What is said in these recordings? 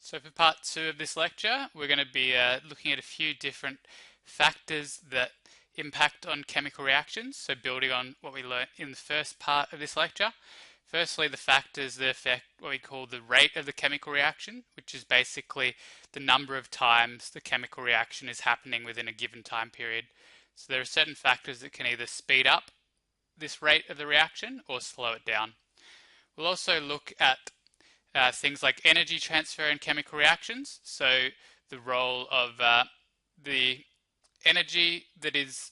So for part 2 of this lecture, we're going to be looking at a few different factors that impact on chemical reactions, so building on what we learned in the first part of this lecture. Firstly, the factors that affect what we call the rate of the chemical reaction, which is basically the number of times the chemical reaction is happening within a given time period. So there are certain factors that can either speed up this rate of the reaction or slow it down. We'll also look at things like energy transfer in chemical reactions, so the role of the energy that is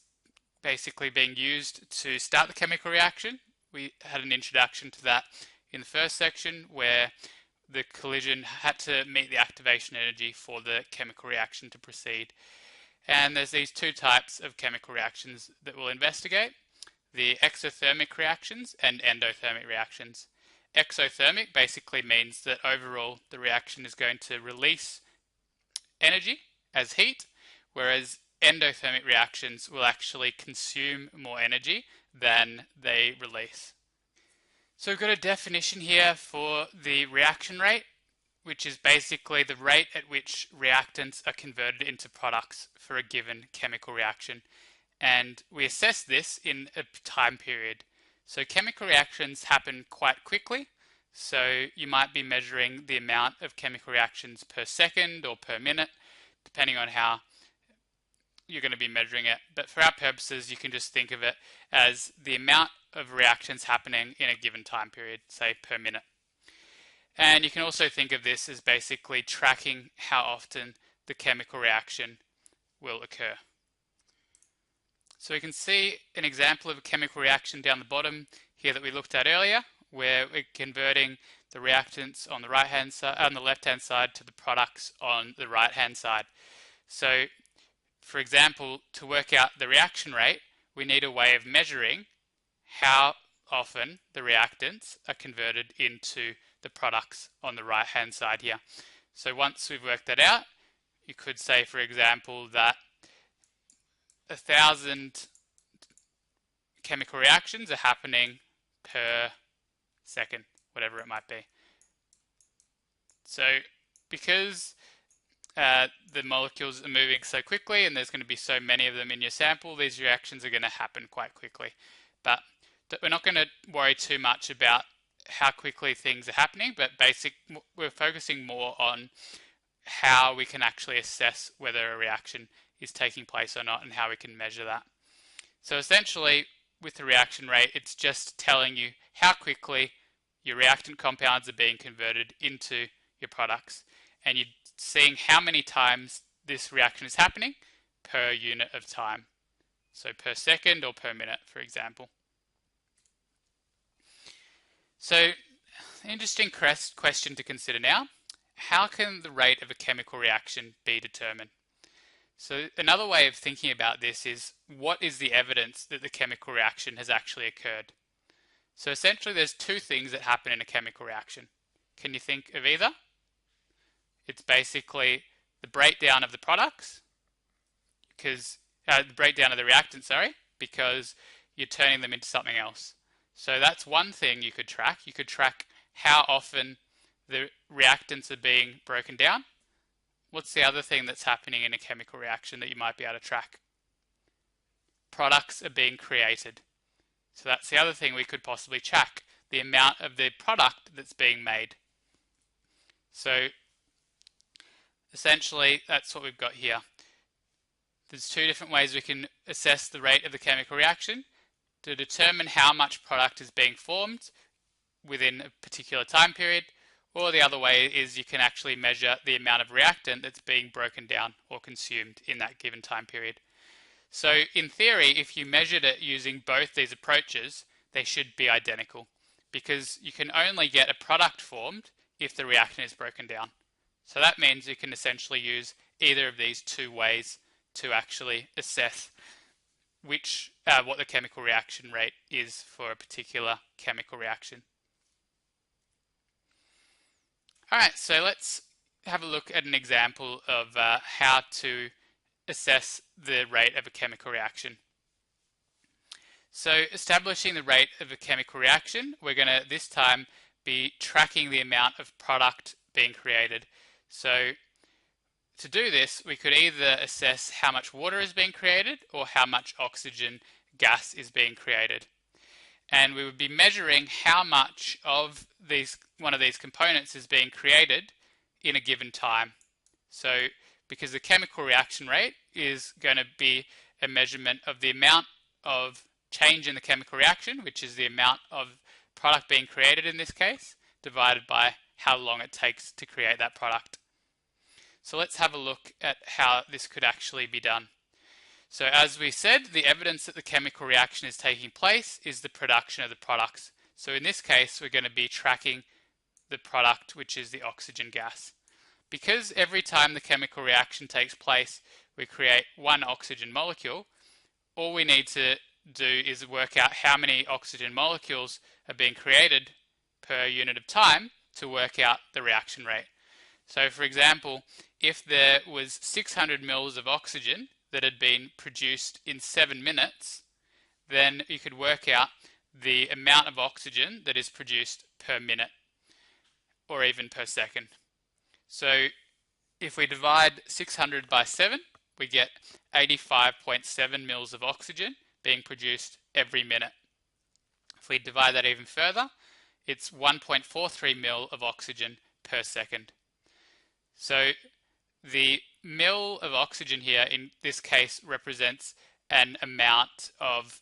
basically being used to start the chemical reaction. We had an introduction to that in the first section where the collision had to meet the activation energy for the chemical reaction to proceed. And there's these two types of chemical reactions that we'll investigate: the exothermic reactions and endothermic reactions. Exothermic basically means that overall the reaction is going to release energy as heat, whereas endothermic reactions will actually consume more energy than they release. So we've got a definition here for the reaction rate, which is basically the rate at which reactants are converted into products for a given chemical reaction. And we assess this in a time period. So chemical reactions happen quite quickly. So you might be measuring the amount of chemical reactions per second or per minute, depending on how you're going to be measuring it. But for our purposes, you can just think of it as the amount of reactions happening in a given time period, say per minute. And you can also think of this as basically tracking how often the chemical reaction will occur. So we can see an example of a chemical reaction down the bottom here that we looked at earlier, where we're converting the reactants on the right-hand side, on the left-hand side, to the products on the right-hand side. So, for example, to work out the reaction rate, we need a way of measuring how often the reactants are converted into the products on the right-hand side here. So once we've worked that out, you could say, for example, that 1,000 chemical reactions are happening per second, whatever it might be. So because the molecules are moving so quickly and there's going to be so many of them in your sample, these reactions are going to happen quite quickly. But we're not going to worry too much about how quickly things are happening, but we're focusing more on how we can actually assess whether a reaction is taking place or not and how we can measure that. So essentially, with the reaction rate, it's just telling you how quickly your reactant compounds are being converted into your products, and you're seeing how many times this reaction is happening per unit of time. So per second or per minute, for example. So an interesting question to consider now: how can the rate of a chemical reaction be determined? So another way of thinking about this is, what is the evidence that the chemical reaction has actually occurred? So essentially there's two things that happen in a chemical reaction. Can you think of either? It's basically the breakdown of the products, because the breakdown of the reactant, because you're turning them into something else. So that's one thing you could track. You could track how often the reactants are being broken down. What's the other thing that's happening in a chemical reaction that you might be able to track? Products are being created. So that's the other thing we could possibly track, the amount of the product that's being made. So essentially that's what we've got here. There's two different ways we can assess the rate of the chemical reaction: to determine how much product is being formed within a particular time period, or the other way is you can actually measure the amount of reactant that's being broken down or consumed in that given time period. So in theory, if you measured it using both these approaches, they should be identical, because you can only get a product formed if the reactant is broken down. So that means you can essentially use either of these two ways to actually assess what the chemical reaction rate is for a particular chemical reaction. Alright, so let's have a look at an example of how to assess the rate of a chemical reaction. So establishing the rate of a chemical reaction, we're going to this time be tracking the amount of product being created. So to do this, we could either assess how much water is being created or how much oxygen gas is being created. And we would be measuring how much of one of these components is being created in a given time. So because the chemical reaction rate is going to be a measurement of the amount of change in the chemical reaction, which is the amount of product being created in this case, divided by how long it takes to create that product. So let's have a look at how this could actually be done. So as we said, the evidence that the chemical reaction is taking place is the production of the products. So in this case, we're going to be tracking the product, which is the oxygen gas. Because every time the chemical reaction takes place, we create one oxygen molecule, all we need to do is work out how many oxygen molecules are being created per unit of time to work out the reaction rate. So for example, if there was 600 mils of oxygen that had been produced in 7 minutes, then you could work out the amount of oxygen that is produced per minute or even per second. So if we divide 600 by 7, we get 85.7 mils of oxygen being produced every minute. If we divide that even further, it's 1.43 mil of oxygen per second. So the mil of oxygen here in this case represents an amount of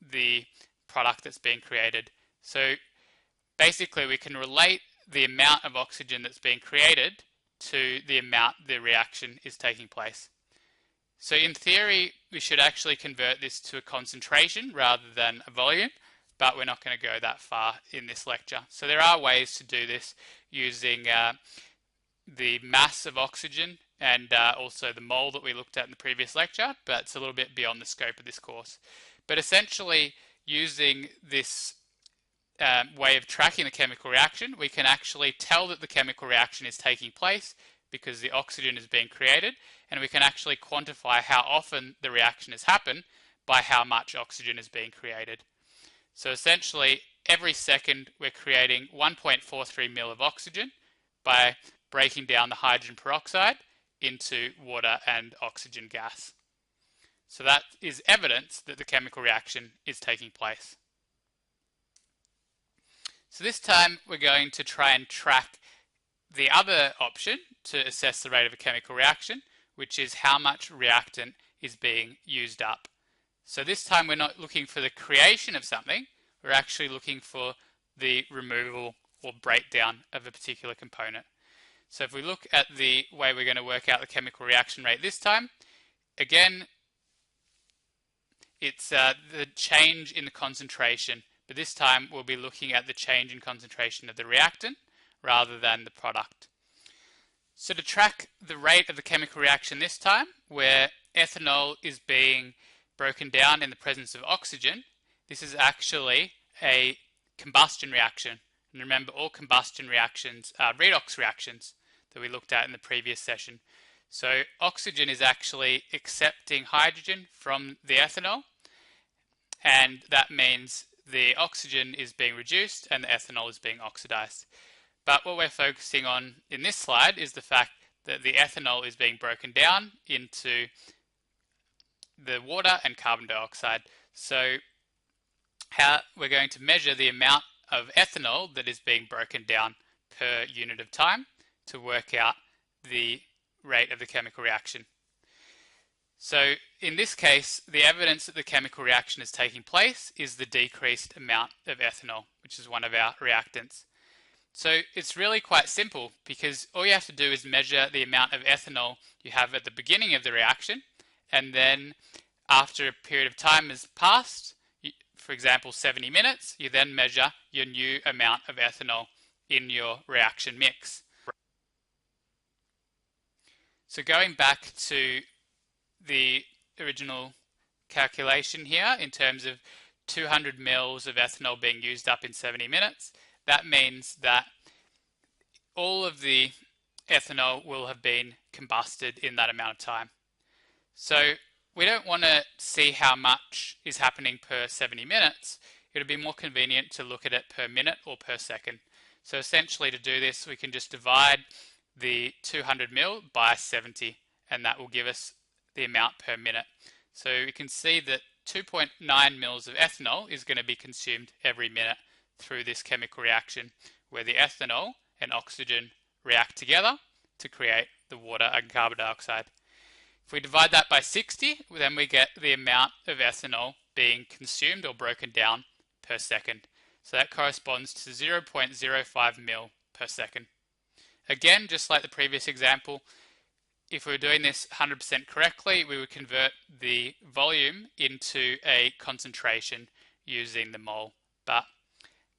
the product that's being created. So basically we can relate the amount of oxygen that's being created to the amount the reaction is taking place. So in theory, we should actually convert this to a concentration rather than a volume, but we're not going to go that far in this lecture. So there are ways to do this using the mass of oxygen and also the mole that we looked at in the previous lecture, but it's a little bit beyond the scope of this course. But essentially, using this way of tracking the chemical reaction, we can actually tell that the chemical reaction is taking place because the oxygen is being created, and we can actually quantify how often the reaction has happened by how much oxygen is being created. So essentially, every second we're creating 1.43 mil of oxygen by breaking down the hydrogen peroxide into water and oxygen gas. So that is evidence that the chemical reaction is taking place. So this time we're going to try and track the other option to assess the rate of a chemical reaction, which is how much reactant is being used up. So this time we're not looking for the creation of something, we're actually looking for the removal or breakdown of a particular component. So if we look at the way we're going to work out the chemical reaction rate this time, again, it's the change in the concentration, but this time we'll be looking at the change in concentration of the reactant rather than the product. So to track the rate of the chemical reaction this time, where ethanol is being broken down in the presence of oxygen, this is actually a combustion reaction. And remember, all combustion reactions are redox reactions that we looked at in the previous session. So oxygen is actually accepting hydrogen from the ethanol, and that means the oxygen is being reduced and the ethanol is being oxidized. But what we're focusing on in this slide is the fact that the ethanol is being broken down into the water and carbon dioxide. So how we're going to measure the amount of ethanol that is being broken down per unit of time to work out the rate of the chemical reaction. So in this case, the evidence that the chemical reaction is taking place is the decreased amount of ethanol, which is one of our reactants. So it's really quite simple, because all you have to do is measure the amount of ethanol you have at the beginning of the reaction, and then after a period of time has passed, for example 70 minutes, you then measure your new amount of ethanol in your reaction mix. So going back to the original calculation here in terms of 200 mils of ethanol being used up in 70 minutes, that means that all of the ethanol will have been combusted in that amount of time. So we don't want to see how much is happening per 70 minutes. It would be more convenient to look at it per minute or per second. So essentially, to do this, we can just divide the 200 mil by 70, and that will give us the amount per minute. So we can see that 2.9 mils of ethanol is going to be consumed every minute through this chemical reaction, where the ethanol and oxygen react together to create the water and carbon dioxide. If we divide that by 60, then we get the amount of ethanol being consumed or broken down per second. So that corresponds to 0.05 mil per second. Again, just like the previous example, if we were doing this 100% correctly, we would convert the volume into a concentration using the mole. But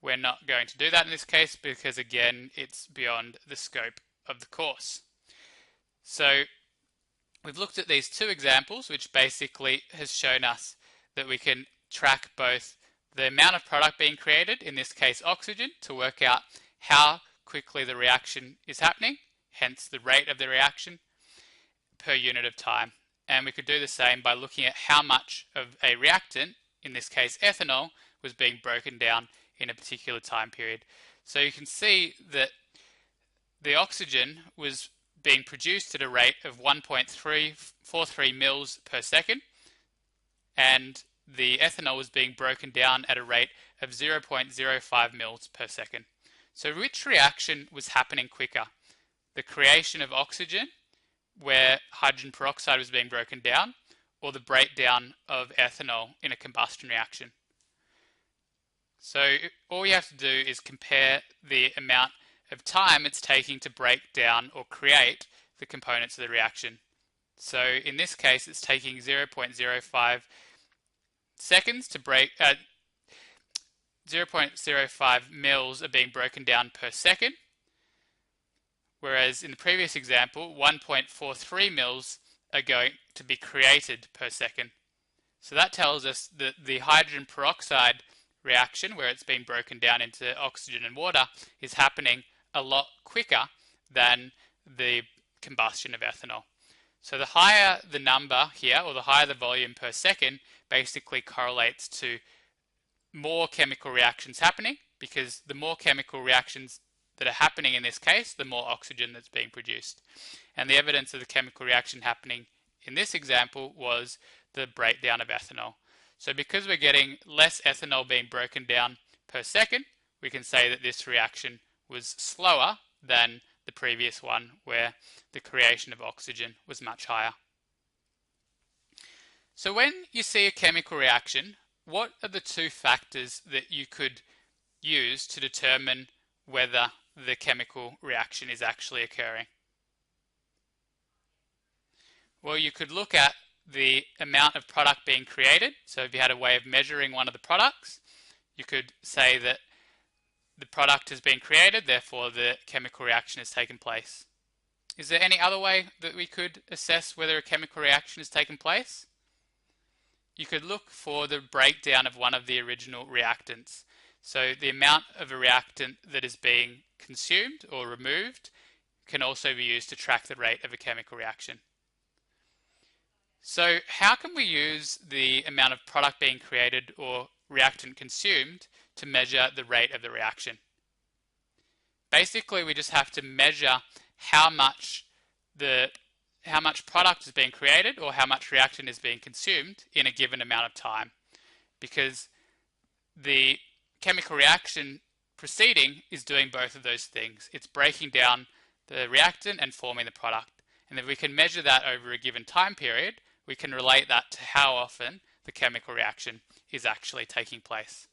we're not going to do that in this case because, again, it's beyond the scope of the course. So we've looked at these two examples, which basically has shown us that we can track both the amount of product being created, in this case oxygen, to work out how quickly the reaction is happening, hence the rate of the reaction per unit of time. And we could do the same by looking at how much of a reactant, in this case ethanol, was being broken down in a particular time period. So you can see that the oxygen was being produced at a rate of 1.343 mils per second, and the ethanol was being broken down at a rate of 0.05 mils per second. So which reaction was happening quicker? The creation of oxygen, where hydrogen peroxide was being broken down, or the breakdown of ethanol in a combustion reaction? So all we have to do is compare the amount of time it's taking to break down or create the components of the reaction. So in this case, it's taking 0.05 seconds to break, 0.05 mils are being broken down per second, whereas in the previous example, 1.43 mils are going to be created per second. So that tells us that the hydrogen peroxide reaction, where it's been broken down into oxygen and water, is happening a lot quicker than the combustion of ethanol. So the higher the number here, or the higher the volume per second, basically correlates to more chemical reactions happening, because the more chemical reactions that are happening in this case, the more oxygen that's being produced. And the evidence of the chemical reaction happening in this example was the breakdown of ethanol. So because we're getting less ethanol being broken down per second, we can say that this reaction was slower than the previous one, where the creation of oxygen was much higher. So when you see a chemical reaction, what are the two factors that you could use to determine whether the chemical reaction is actually occurring? Well, you could look at the amount of product being created. So if you had a way of measuring one of the products, you could say that the product has been created, therefore the chemical reaction has taken place. Is there any other way that we could assess whether a chemical reaction has taken place? You could look for the breakdown of one of the original reactants. So the amount of a reactant that is being consumed or removed can also be used to track the rate of a chemical reaction. So how can we use the amount of product being created or reactant consumed to measure the rate of the reaction? Basically, we just have to measure how much product is being created or how much reactant is being consumed in a given amount of time, because the chemical reaction proceeding is doing both of those things. It's breaking down the reactant and forming the product. And if we can measure that over a given time period, we can relate that to how often the chemical reaction is actually taking place.